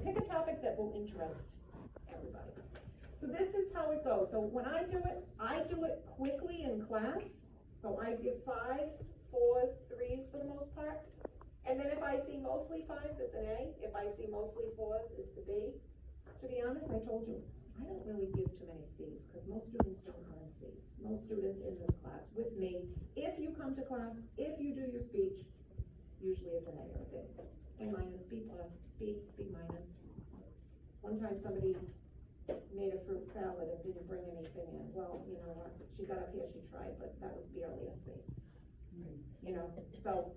pick a topic that will interest everybody. So this is how it goes. So when I do it quickly in class. So I give 5s, 4s, 3s for the most part. And then if I see mostly 5s, it's an A. If I see mostly 4s, it's a B. To be honest, I told you, I don't really give too many C's because most students don't earn C's. Most students in this class with me, if you come to class, if you do your speech, usually it's an A or a B. A minus, B plus, B minus. One time somebody made a fruit salad and didn't bring anything in. Well, you know what, she got up here, she tried, but that was barely a C. You know, so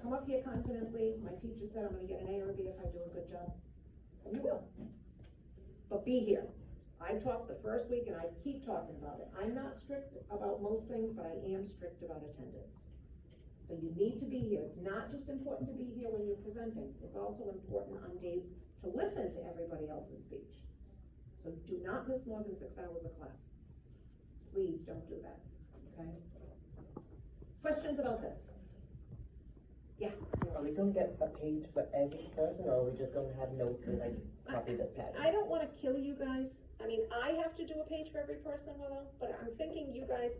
come up here confidently. My teacher said I'm gonna get an A or a B if I do a good job. And you will. But be here. I talked the first week and I keep talking about it. I'm not strict about most things, but I am strict about attendance. So you need to be here. It's not just important to be here when you're presenting. It's also important on days to listen to everybody else's speech. So do not miss more than 6 hours of class. Please don't do that, okay? Questions about this? Yeah. Are we gonna get a page for every person, or are we just gonna have notes and like copy this pattern? I don't wanna kill you guys. I mean, I have to do a page for every person, Willow, but I'm thinking you guys,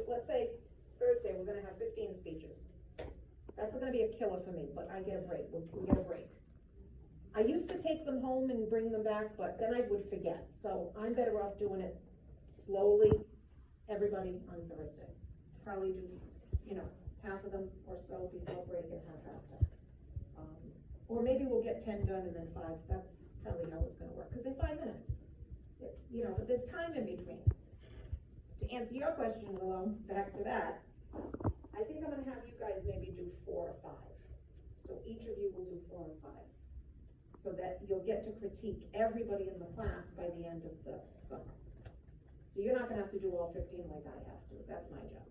let's say Thursday, we're gonna have 15 speeches. That's gonna be a killer for me, but I get a break, we get a break. I used to take them home and bring them back, but then I would forget. So I'm better off doing it slowly, everybody on Thursday. Probably do, you know, half of them or so before break and half after. Or maybe we'll get 10 done and then 5. That's probably how it's gonna work, because they're 5 minutes. You know, but there's time in between. To answer your question, Willow, back to that, I think I'm gonna have you guys maybe do 4 or 5. So each of you will do 4 or 5. So that you'll get to critique everybody in the class by the end of the summer. So you're not gonna have to do all 15 like I have to. That's my job.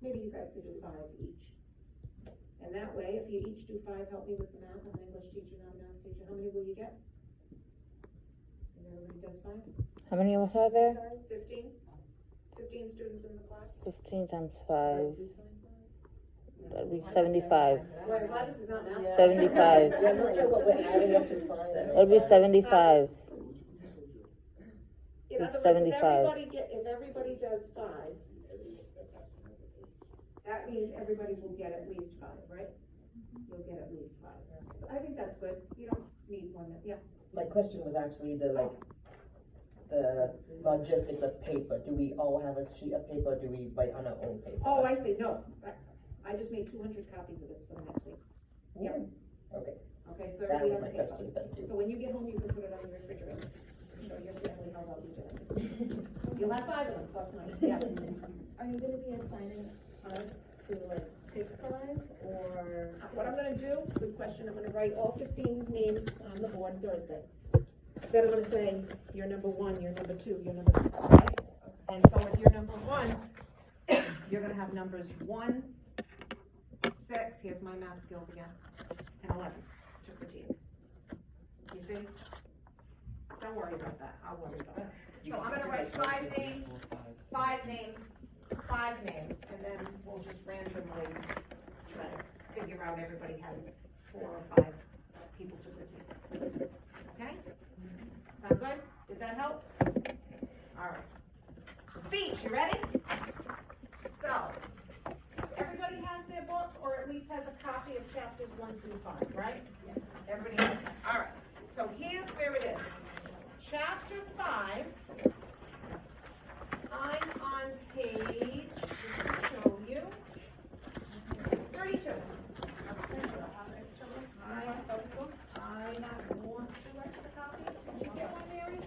Maybe you guys could do 5 each. And that way, if you each do 5, help me with the math. I'm an English teacher, not a math teacher. How many will you get? And everybody does 5? How many of us are there? 15? 15 students in the class? 15 times 5. 225? That'd be 75. Wait, why this is not math? 75. Yeah, I'm not sure what we're adding up to find. It'll be 75. In other words, 75. if everybody does 5, that means everybody will get at least 5, right? You'll get at least 5. So I think that's good. You don't need one, yeah. My question was actually the logistics of paper. Do we all have a sheet of paper, or do we write on our own paper? Oh, I see, no. I just made 200 copies of this for the next week. Yeah. Okay, Okay, so that everybody was has my a paper. question, thank you. So when you get home, you can put it on your refrigerator. Show your family how well you did. You'll have 5 of them, plus 9, yeah. Are you gonna be assigning us to like pick 5 or? What I'm gonna do, good question, I'm gonna write all 15 names on the board Thursday. Then I'm gonna say, you're number 1, you're number 2, you're number 3, right? And so if you're number 1, you're gonna have numbers 1, 6, here's my math skills again, and 11 to critique. You see? Don't worry about that, I'll worry about it. So I'm gonna write 5 names, 5 names, 5 names, and then we'll just randomly try to figure out everybody has 4 or 5 people to critique. Okay? Sound good? Did that help? All right. Speech, you ready? So, everybody has their book, or at least has a copy of chapters 1 through 5, right? Yes. Everybody has that. All right. So here's where it is. Chapter 5. I'm on page, just to show you, 32. I have 2 extra copies. Did you get one, Mary?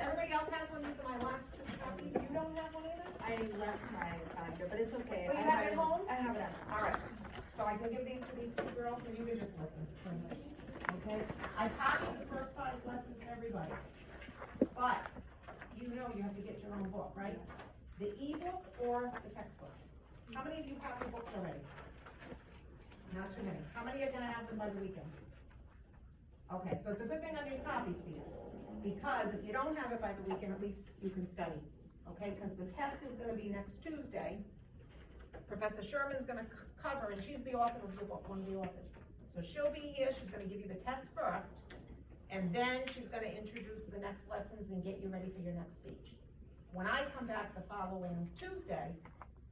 Everybody else has one. These are my last 2 copies. You don't have one either? I left my binder, but it's okay. Oh, you have it at home? I have it at home. All right. So I can give these to these 2 girls, and you can just listen. Okay? I copied the first 5 lessons to everybody. But you know you have to get your own book, right? The ebook or the textbook. How many of you have the books already? Not too many. How many are gonna have them by the weekend? Okay, so it's a good thing I made copies for you. Because if you don't have it by the weekend, at least you can study. Okay, because the test is gonna be next Tuesday. Professor Sherman's gonna cover, and she's the author of the book, one of the authors. So she'll be here, she's gonna give you the test first, And then she's gonna introduce the next lessons and get you ready for your next speech. When I come back the following Tuesday,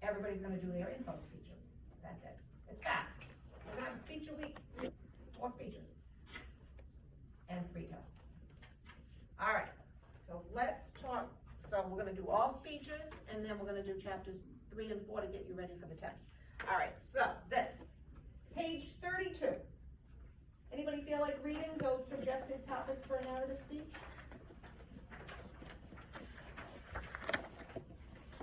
everybody's gonna do their info speeches that day. It's fast. We're gonna have a speech a week, 4 speeches. And 3 tests. All right, so let's talk, so we're gonna do all speeches, and then we're gonna do chapters 3 and 4 to get you ready for the test. All right, so this, page 32. Anybody feel like reading those suggested topics for a narrative speech?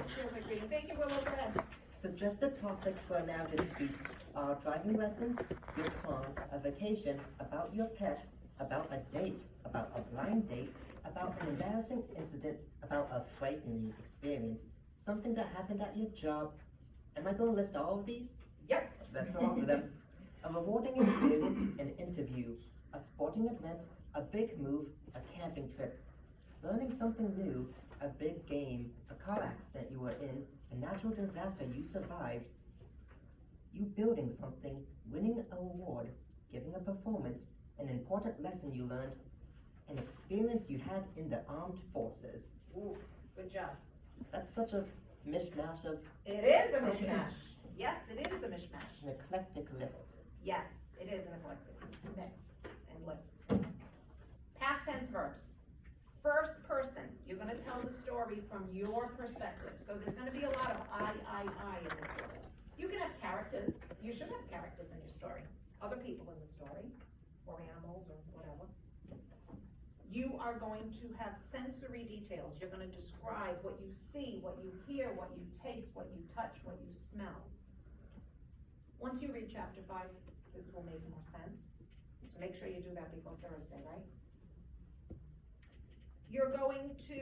Feels like reading. Thank you, Willow, go ahead. Suggested topics for a narrative speech are driving lessons, your prom, a vacation, about your pet, about a date, about a blind date, about an embarrassing incident, about a frightening experience, something that happened at your job. Am I going to list all of these? Yep. That's all of them. A rewarding experience, an interview, a sporting event, a big move, a camping trip, learning something new, a big game, a car accident you were in, a natural disaster you survived, you building something, winning a award, giving a performance, an important lesson you learned, an experience you had in the armed forces. Oof, good job. That's such a mishmash of It is a mishmash. Yes, it is a mishmash. an eclectic list. Yes, it is an eclectic mix and list. Past tense verbs. First person, you're gonna tell the story from your perspective. So there's gonna be a lot of I in the story. You can have characters, you should have characters in your story. Other people in the story, or animals, or whatever. You are going to have sensory details. You're gonna describe what you see, what you hear, what you taste, what you touch, what you smell. Once you read chapter 5, this will make more sense. So make sure you do that before Thursday, right? You're going to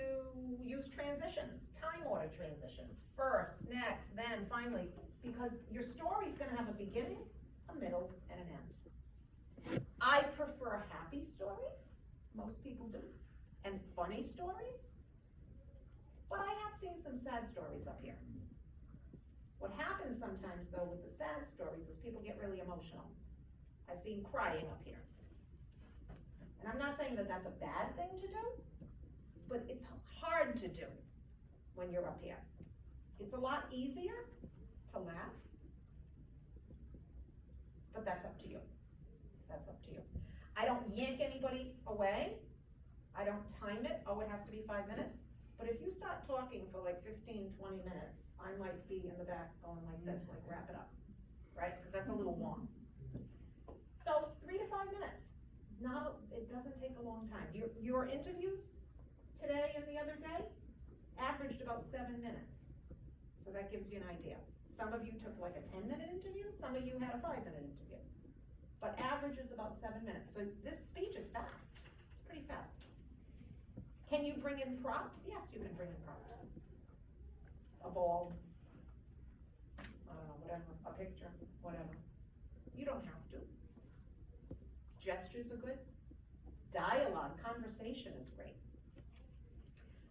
use transitions, time order transitions, first, next, then, finally, because your story's gonna have a beginning, a middle, and an end. I prefer happy stories, most people do, and funny stories, but I have seen some sad stories up here. What happens sometimes, though, with the sad stories is people get really emotional. I've seen crying up here. And I'm not saying that that's a bad thing to do, but it's hard to do when you're up here. It's a lot easier to laugh, but that's up to you. That's up to you. I don't yank anybody away. I don't time it. Oh, it has to be 5 minutes. But if you start talking for like 15, 20 minutes, I might be in the back going like this, like wrap it up, right? Because that's a little long. So 3 to 5 minutes. It doesn't take a long time. Your interviews today and the other day averaged about 7 minutes. So that gives you an idea. Some of you took like a 10-minute interview, some of you had a 5-minute interview. But average is about 7 minutes. So this speech is fast. It's pretty fast. Can you bring in props? Yes, you can bring in props. A ball, I don't know, whatever, a picture, whatever. You don't have to. Gestures are good. Dialogue, conversation is great.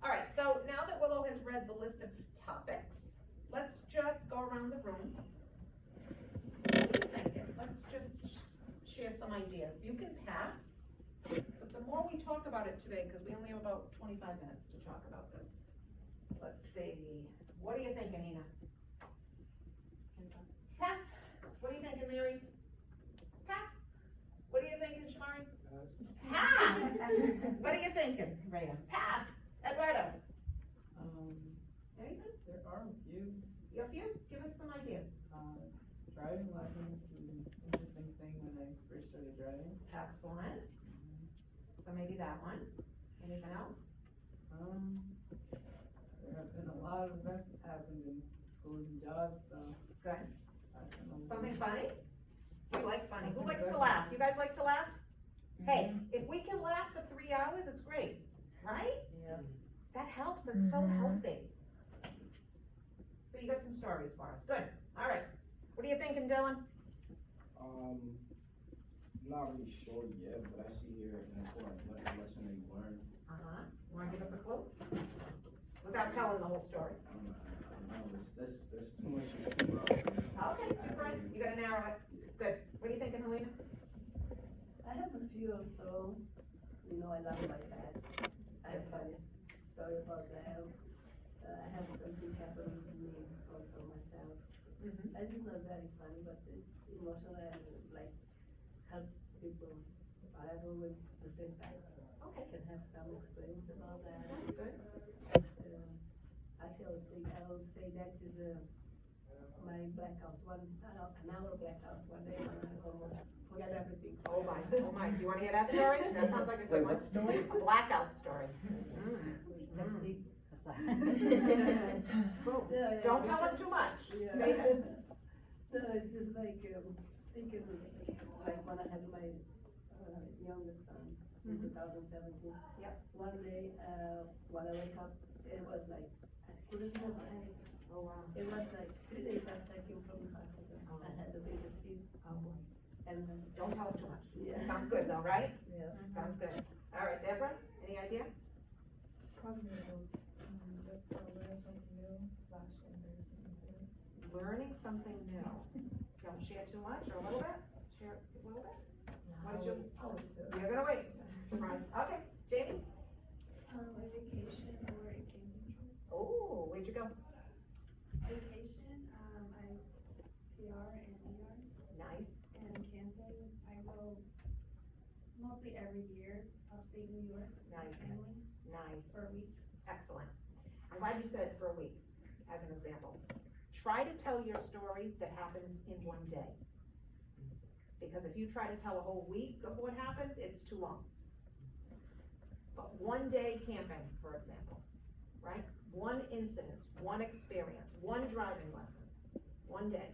All right, so now that Willow has read the list of topics, let's just go around the room. What are you thinking? Let's just share some ideas. You can pass. But the more we talk about it today, because we only have about 25 minutes to talk about this. Let's see, what are you thinking, Nina? Pass. What are you thinking, Mary? Pass. What are you thinking, Shamari? Pass. What are you thinking, Rhea? Pass. Eduardo? Anything? There are a few. You have a few? Give us some ideas. Driving lessons was an interesting thing when I first started driving. Excellent. So maybe that one. Anything else? There have been a lot of events that's happened in schools and jobs, so. Good. I've been able to- Something funny? We like funny. Who likes to laugh? You guys like to laugh? Hey, if we can laugh for 3 hours, it's great, right? Yeah. That helps. That's so healthy. So you got some stories for us. Good. All right. What are you thinking, Dylan? Not really sure yet, but I see here an important lesson that you learned. You wanna give us a clue? Without telling the whole story. I don't know, that's too much, it's too broad. Okay, too bright. You gotta narrow it. Good. What are you thinking, Helena? I have a few, so you know, I love my pets. I have funny story about them. I have something happen with me also myself. Mhm. And it's not very funny, but it's emotional and like help people, whatever with the same time. Okay. I can have some experience about that. That's good. I will say that is my blackout, an hour blackout one day when I almost forget everything. Oh my, do you wanna hear that story? That sounds like a good Wait, one. what story? A blackout story. Tipsy. Don't tell us too much. Yeah. Save it. No, it's just like, thinking, like when I had my, youngest son in 2017. Yep. One day, when I wake up, it was like, I couldn't move my head. Oh, wow. It was like 3 days after I came from the hospital. I had a big fever. And, Don't tell us too much. yeah. Sounds good though, right? Yes. Sounds good. All right, Deborah, any idea? Probably learn something new / embarrassing incident. Learning something new. Don't share too much or a little bit? Share a little bit? What did you, I would say. you're gonna wait. Surprise. Okay, Jamie? A vacation or a camping trip. Oh, where'd you go? Vacation, I PR and ER, Nice. and camping, I go mostly every year, upstate New York, with my Nice. family, Nice. for a week. Excellent. I'm glad you said for a week, as an example. Try to tell your story that happened in one day. Because if you try to tell a whole week of what happened, it's too long. But one day camping, for example, right? One incident, one experience, one driving lesson, one day.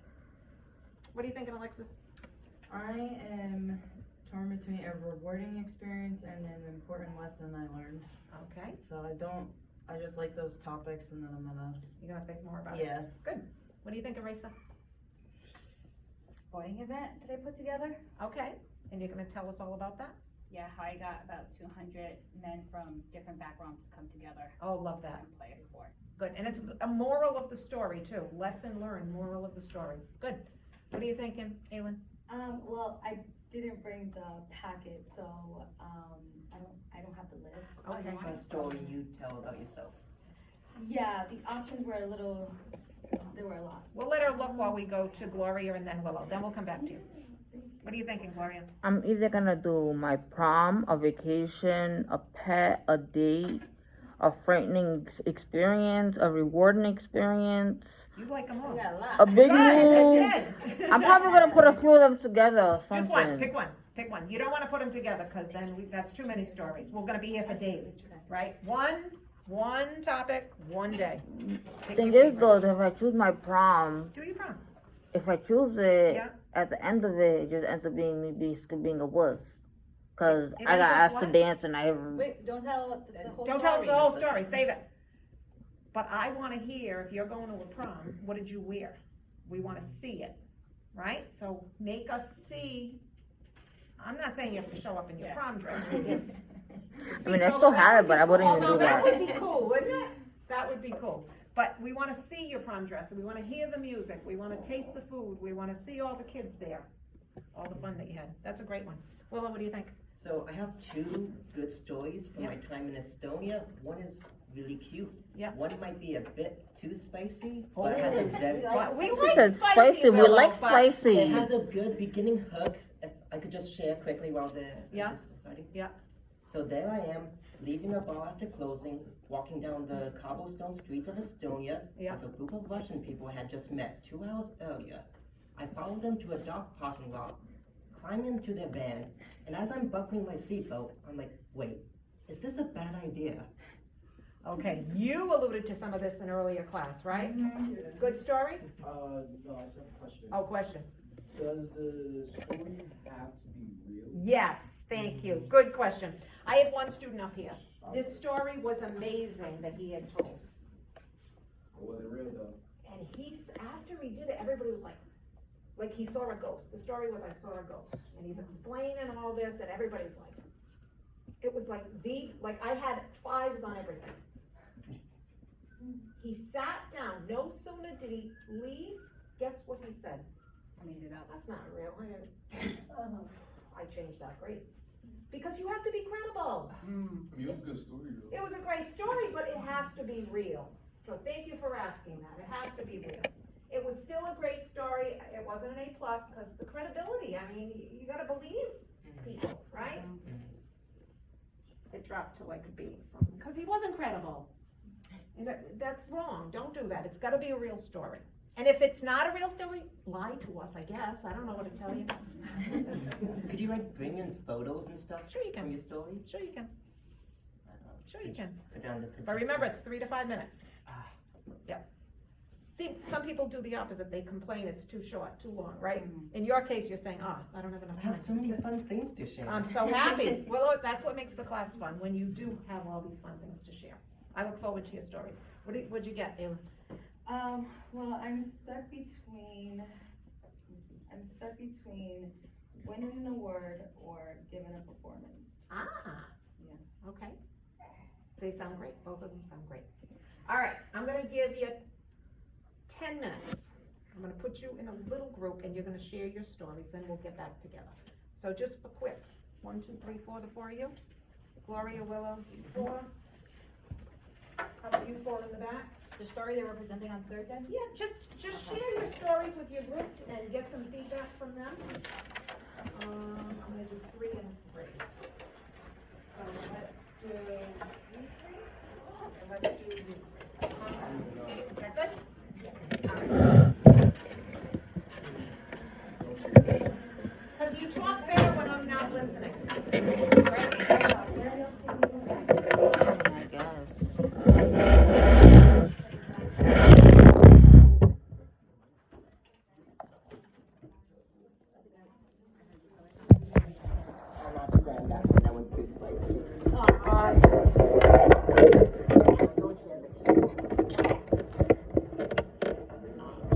What are you thinking, Alexis? I am torn between a rewarding experience and an important lesson I learned. Okay, So I just like those topics and then I'm gonna, you're gonna think more about it. yeah. Good. What do you think, Arisa? Sporting event that I put together. Okay, and you're gonna tell us all about that? Yeah, how I got about 200 men from different backgrounds to come together Oh, love that. and play a sport. Good, and it's a moral of the story too, lesson learned, moral of the story. Good. What are you thinking, Aylin? Well, I didn't bring the packet, so, I don't have the list. Okay. A story you tell about yourself. Yeah, the options were there were a lot. We'll let her look while we go to Gloria and then Willow, then we'll come back to you. What are you thinking, Gloria? I'm either gonna do my prom, a vacation, a pet, a date, a frightening experience, a rewarding experience, You like them all. Yeah, a lot. a big Good, move. that's good. I'm probably gonna put a few of them together or Just one, something. pick one, pick one. You don't wanna put them together, cause then that's too many stories. We're gonna be here for days, right? One topic, one day. Pick Thing your is though, if I choose my prom, Do your prom. if I choose it, Yeah. at the end of it, it just ends up being me being a wuss. Cause It I ends got up asked to what? dance and I Wait, don't tell us the whole Don't story. tell us the whole story, save it. But I wanna hear, if you're going to a prom, what did you wear? We wanna see it, right? So make us see. I'm not saying you have to show up in your Yeah. prom dress. I mean, I still had it, but I wouldn't even Although do that that. would be cool, wouldn't it? That would be cool. But we wanna see your prom dress, and we wanna hear the music, we wanna taste the food, we wanna see all the kids there. All the fun that you had. That's a great one. Willow, what do you think? So I have two good stories from Yeah. my time in Estonia. One is really cute. Yeah. One might be a bit too spicy, but it has a very, But we She like said spicy, we Willow, like but- spicy. it has a good beginning hook. If I could just share quickly while they're Yeah. deciding. Yeah. So there I am, leaving a bar after closing, walking down the cobblestone streets of Estonia Yeah. with a group of Russian people I had just met 2 hours earlier. I followed them to a dark parking lot, climbed into their van, and as I'm buckling my seatbelt, I'm like, wait, is this a bad idea? Okay, you alluded to some of this in earlier class, right? Good story? No, I just have a question. Oh, question. Does the story have to be real? Yes, thank you. Good question. I have one student up here. This story was amazing that he had told. Or was it real though? And after he did it, everybody was like he saw a ghost. The story was, I saw a ghost. And he's explaining all this, and everybody's like, it was like I had 5s on everything. He sat down. No sooner did he leave, guess what he said? I made it up. That's not real. I changed that. Great. Because you have to be credible. I mean, it was a good story though. It was a great story, but it has to be real. So thank you for asking that. It has to be real. It was still a great story. It wasn't an A+, because the credibility, I mean, you gotta believe people, right? It dropped to like a B, because he wasn't credible. And that's wrong. Don't do that. It's gotta be a real story. And if it's not a real story, lie to us, I guess. I don't know what to tell you. Could you like bring in photos and stuff Sure you can. from your story? Sure you can. Sure you can. Put down the But remember, it's 3 to 5 minutes. Ah. See, some people do the opposite. They complain it's too short, too long, right? In your case, you're saying, oh, I don't have I enough have so time. many fun things to share. I'm so happy. Well, that's what makes the class fun, when you do have all these fun things to share. I look forward to your story. What'd you get, Ayla? Well, I'm stuck between winning an award or giving a performance. Ah, Yes. okay. They sound great. Both of them sound great. All right, I'm gonna give you 10 minutes. I'm gonna put you in a little group and you're gonna share your stories, then we'll get back together. So just for quick, 1, 2, 3, 4, the 4 of you. Gloria, Willow, 4. How about you 4 in the back? The story they were presenting on Thursday? Yeah, just share your stories with your group and get some feedback from them. I'm gonna do 3 and 3. So let's do you 3, and let's do you 3. Is that good? Because you talk better when I'm not listening. I guess. That one's too spicy.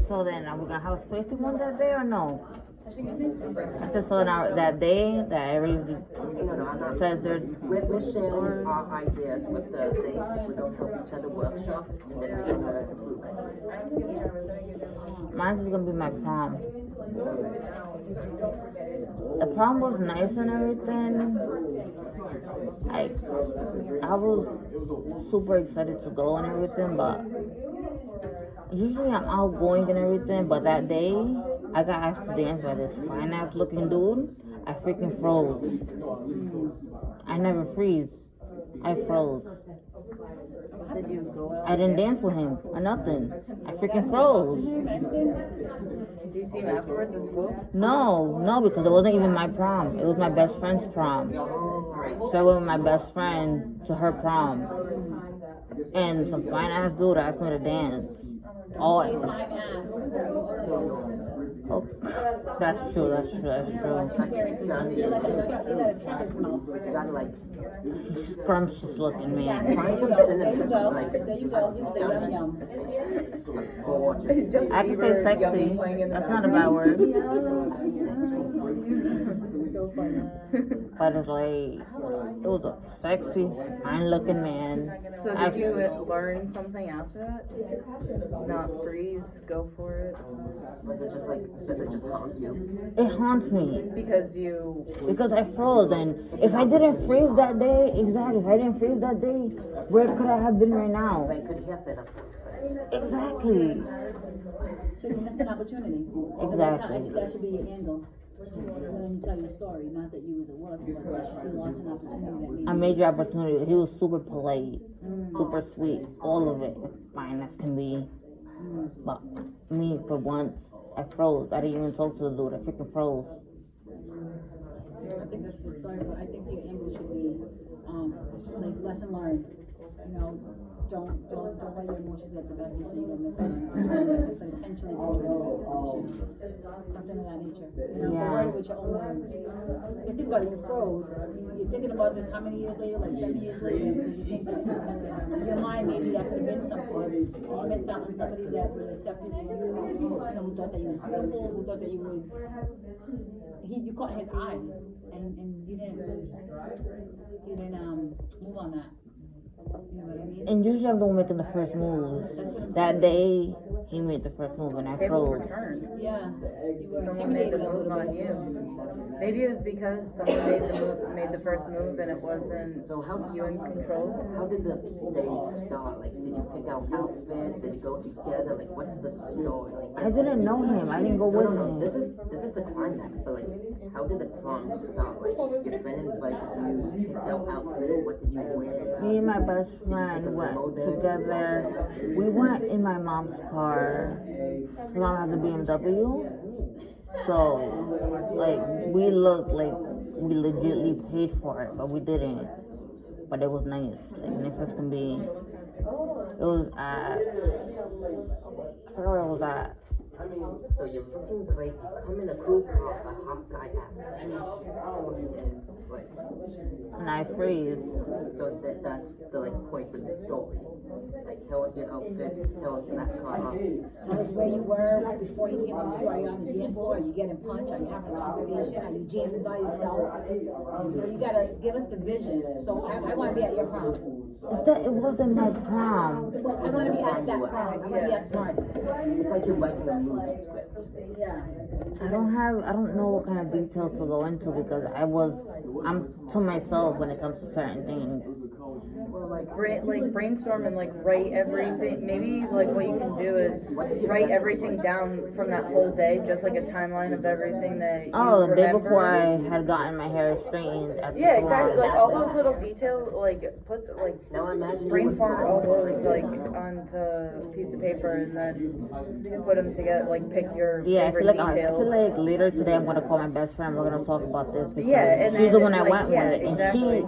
So then, are we gonna have a spicy one that day or no? I said so now that day that everybody says they're. We're sharing our ideas with Thursday. We're gonna help each other workshop and then we're gonna improve it. Mine's is gonna be my prom. The prom was nice and everything. I was super excited to go and everything, but usually I'm outgoing and everything, but that day I got asked to dance by this fine ass looking dude. I freaking froze. I never freeze. I froze. Did you go out? I didn't dance with him or nothing. I freaking froze. Did you see him afterwards at school? No, because it wasn't even my prom. It was my best friend's prom. So I went with my best friend to her prom. And some fine ass dude asked me to dance. Oh, that's true. You gotta like Scrumptious looking man. find some cinnamon, like gorgeous. I can say sexy. That's not a bad word. But it's like, it was a sexy, fine looking man. So did you learn something after that? Not freeze, go for it? Does it just haunt you? It haunts me. Because I froze, and if I didn't freeze that day, exactly, if I didn't freeze that day, where could I have been right now? Like, could you have been up? Exactly. So you missed an opportunity. Exactly. That should be your angle. When you tell your story, not that you was a wuss, but you lost an opportunity that A major opportunity. He was super polite, super sweet, all of it. Fine as can be. But me, for once, I froze. I didn't even talk to the dude. I freaking froze. I think that's a good story, but I think your angle should be, like, lesson learned. You know, don't let your emotions get the best of you so you don't miss out on opportunity, but intentionally go to something of that nature. You know, Yeah. word with your own words. Because think about it, you froze. You're thinking about this how many years later, like 7 years later, because you think that in your mind maybe that could have been something. You missed out on somebody that would accept you, who thought that you was beautiful, who thought that you was. You caught his eye, and you didn't move on that. You know what I mean? And usually I'm the one making the first move. That day, he made the first move and I Tables froze. were turned. Yeah, you were Someone made the intimidated a move little on bit. you. Maybe it was because someone made the first move and it wasn't So how you in control. How did the day start? Like, did you pick out outfits? Did you go together? Like, what's the story? Like, I didn't know him. I didn't go with him. This is the climax. But like, how did the prom start? Like, your friend invited you, picked out outfits. What did you wear? Me and my best friend went together. We went in my mom's car. My mom has a BMW. So, like, we looked like we legitly paid for it, but we didn't. But it was nice. Like, nice as can be. It was at, I forgot where it was at. So you're looking great. You come in a cool car. A hot guy asks you, and like, And I freeze. so that's the like points of the story. Like, tell us your outfit. Tell us that car. Tell us where you were right before you came into. Are you on the dance floor? Are you getting punched? Are you having a conversation? Are you jamming by yourself? You gotta give us the vision. So I wanna be at your prom. It wasn't my prom. Well, I wanna be at that prom. I wanna be at the party. It's like you're writing a movie script. Yeah. I don't know what kind of details to go into because I'm to myself when it comes to certain things. Well, like, Brainstorm and like write everything. Maybe like what you can do is write everything down from that whole day, just like a timeline of everything that you Oh, the day remember. before I had gotten my hair straightened at the Yeah, exactly. salon. Like all those little details, like now imagine brainstorm all those like onto a piece of paper and then put them together. Like pick your Yeah, I favorite feel details. like later today I'm gonna call my best friend. We're gonna talk about this because Yeah, and she's then, the one I like, went yeah, with, and exactly.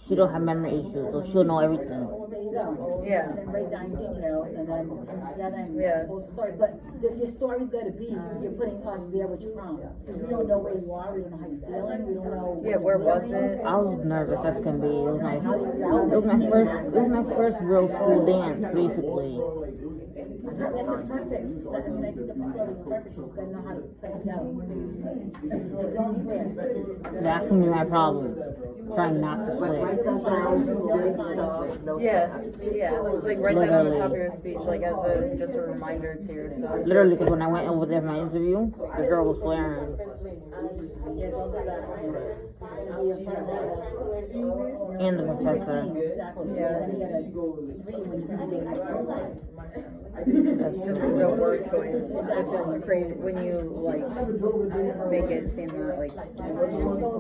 she don't have memory issues, so she'll know everything. There you go. Yeah. And then write down your details and then come together and Yeah. tell the story. But your story's gotta be, you're putting us there with your prom. We don't know where you are, we don't know how you're feeling, we don't know. Yeah, where was it? I was nervous as can be. It was my first real school dance, basically. That's a perfect, I mean, I think the story's perfect, you just gotta know how to put it together. So don't swear. That's gonna be my problem. Trying not to swear. write that down. Great stuff. No Yeah, yeah. Like write that on the Literally. top of your speech, like as a just a reminder to yourself. Literally, because when I went over there for my interview, the girl was swearing. Yeah, don't do that. It's gonna be a fun class. And the professor. Exactly, you're gonna get a 3 when you really get it. Just as a word choice, which is crazy when you like make it seem that like So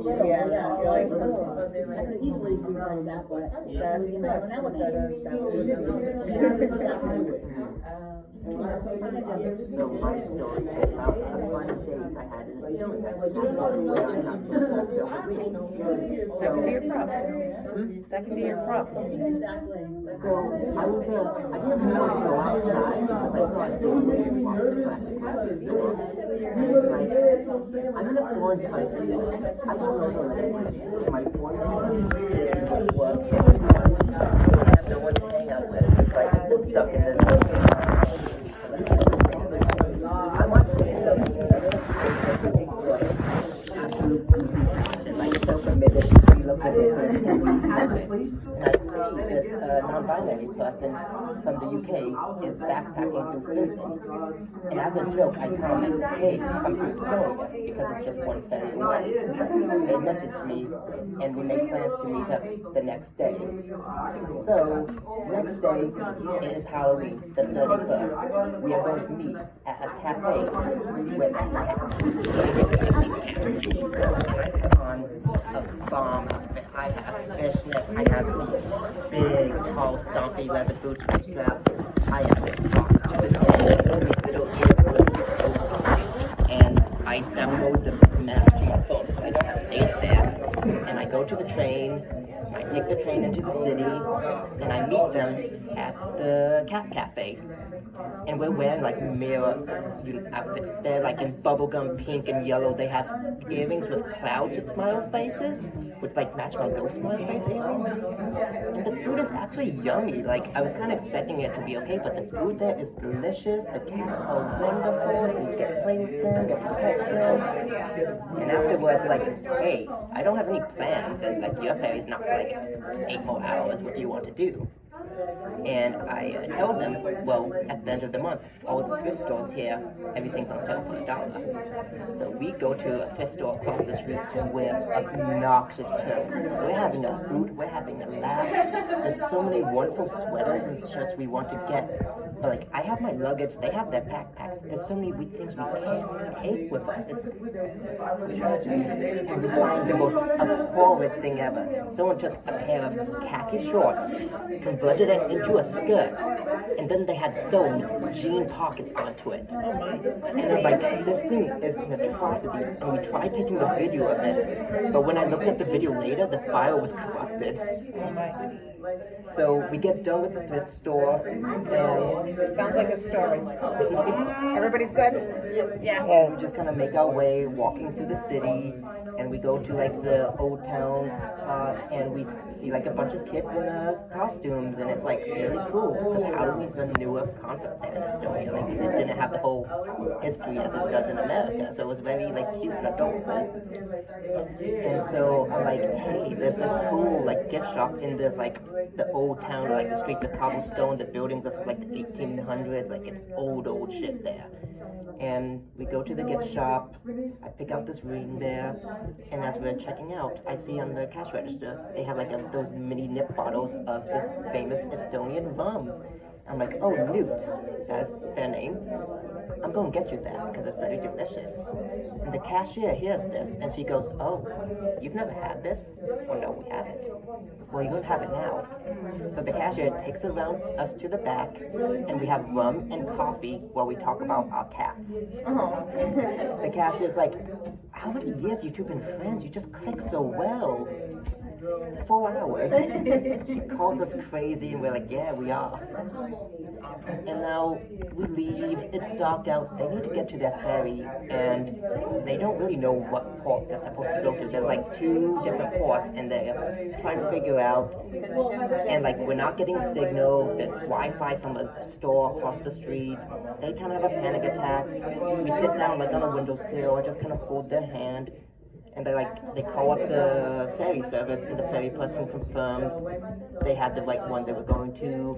little, yeah, you're like, oh, I could easily rewrite that, but that's you know, instead of that was So my story is about a fun date I had in the ceiling. that can be your prop. That can be your prop. Exactly. So I didn't really want to go outside because I saw a table sponsor class. And it's like, I'm in a foreign country. I don't know the language. My boyfriend is work. I have no one to hang out with. So I just been stuck in this. I want to like so committed to look at this and I see this non-binary person from the UK is backpacking through Finland. And as a joke, I comment, hey, come through Estonia, because it's just one family away. They message me, and we make plans to meet up the next day. So, next day is Halloween, the 31st. We are going to meet at a cafe with I put on a bomb outfit. I have fishnets, I have these big, tall, stompy leather boots with straps. I have this little and I download the map to my phone so I don't have to stay there. And I go to the train, I take the train into the city, and I meet them at the cat cafe. and we're wearing like mirror outfits. They're like in bubblegum pink and yellow. They have earrings with clouds with smile faces, which like match my ghost smile face earrings. And the food is actually yummy. Like I was kind of expecting it to be okay, but the food there is delicious. The cats are wonderful. You get to play with them, get to pet them. And afterwards, like, hey, I don't have any plans, and like your ferry's not for like 8 more hours. What do you want to do? And I tell them, well, at the end of the month, all the thrift stores here, everything's on sale for $1. So we go to a thrift store across the street and we're obnoxious terms. We're having a hoot, we're having a laugh. There's so many wonderful sweaters and shirts we want to get. But like, I have my luggage, they have their backpack. There's so many things we can't take with us. It's tragedy. And we find the most abhorrent thing ever. Someone took a pair of khaki shorts, converted it into a skirt, and then they had sewn jean pockets onto it. And I'm like, this thing is an atrocity. And we tried taking a video of it, but when I looked at the video later, the file was corrupted. So we get done with the thrift store, and Sounds like a story. Everybody's good? and we just kind of make our way walking through the city, and we go to like the old towns, and we see like a bunch of kids in costumes, and it's like really cool because Halloween's a newer concept there in Estonia. Like it didn't have the whole history as it does in America, so it was very like cute and adorable. And so I'm like, hey, there's this cool like gift shop in this like the old town, like the streets of cobblestone, the buildings of like the 1800s, like it's old shit there. And we go to the gift shop, I pick out this ring there, and as we're checking out, I see on the cash register, they have like those mini nip bottles of this famous Estonian rum. I'm like, oh, Newt, that's their name. I'm going to get you that because it's very delicious. And the cashier hears this and she goes, oh, you've never had this? Well, no, we haven't. Well, you're going to have it now. So the cashier takes us to the back, and we have rum and coffee while we talk about our cats. The cashier's like, how many years you two been friends? You just click so well. 4 hours. She calls us crazy, and we're like, yeah, we are. And now we leave, it's dark out, they need to get to their ferry, and they don't really know what port they're supposed to go to. There's like 2 different ports, and they're trying to figure out, and like we're not getting signal, there's Wi-Fi from a store across the street. They kind of have a panic attack. We sit down like on a windowsill, I just kind of hold their hand, and they call up the ferry service, and the ferry person confirms they had the right one they were going to.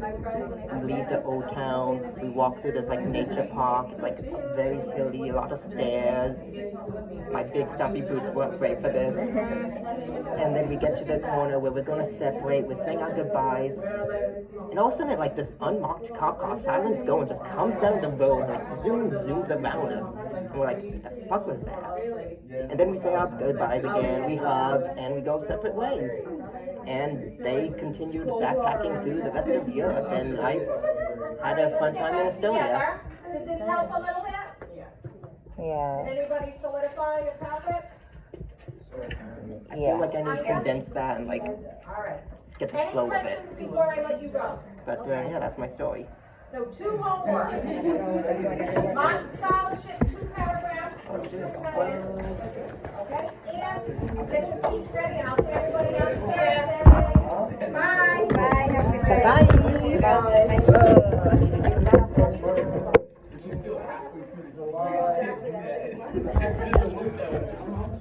We leave the old town, we walk through this like nature park. It's like very hilly, a lot of stairs. My big stumpy boots weren't great for this. And then we get to the corner where we're gonna separate, we're saying our goodbyes. And all of a sudden, like this unmarked cop car, sirens go, and just comes down the road, like zooms around us. And we're like, what the fuck was that? And then we say our goodbyes again, we hug, and we go separate ways. And they continued backpacking through the rest of Europe, and I had a fun time in Estonia. Did this help a little bit? Yeah. Did anybody solidify your topic? I feel like I need to condense that and like Alright. get the Any flow of it. questions before I let you go? But yeah, that's my story. So 2 homework. Mock scholarship, 2 paragraphs, 2 credits. Okay, and get your seats ready, and I'll see everybody on Saturday. Bye. Bye. Have a good day. Bye.